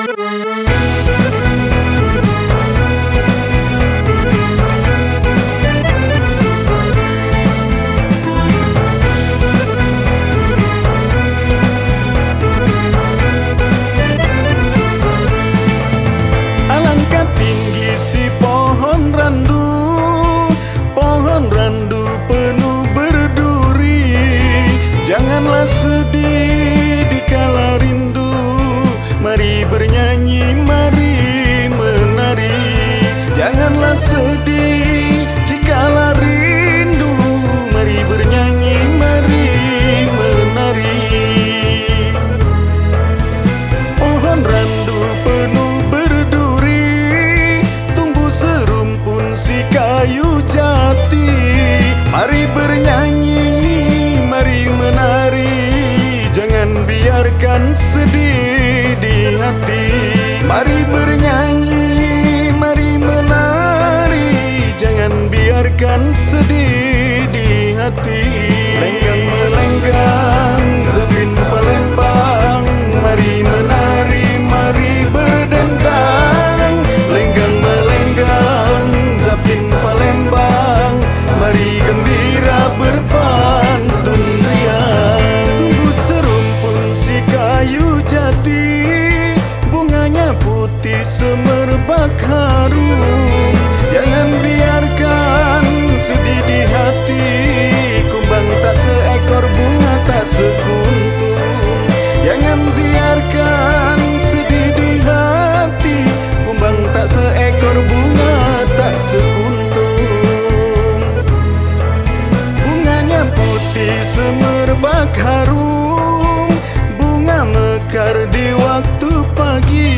Alangkah tinggi si pohon randu penuh berduri. Janganlah sedih dikala rindu, mari bernyanyi, mari menari. Janganlah sedih dikala rindu, mari bernyanyi, mari menari. Pohon randu penuh berduri, tumbuh serumpun si kayu jati. Mari bernyanyi, mari menari, jangan biarkan sedih di hati. Mari bernyanyi, mari menari, jangan biarkan sedih di hati. Lenggang melenggang, Zapin Palembang, mari menari, mari berdendang. Lenggang melenggang, Zapin Palembang, mari gembira berpantun riang. Tumbuh serumpun si kayu jati, bunganya putih semerbak harum. Jangan biarkan sedih di hati, kumbang tak seekor, bunga tak sekuntum. Jangan biarkan sedih di hati, kumbang tak seekor, bunga tak sekuntum. Bunganya putih semerbak harum, bunga mekar di waktu pagi.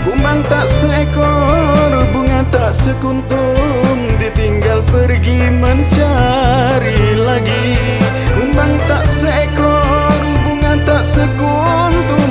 Kumbang tak seekor, bunga tak sekuntum, ditinggal pergi mencari lagi. Kumbang tak seekor, bunga tak sekuntum,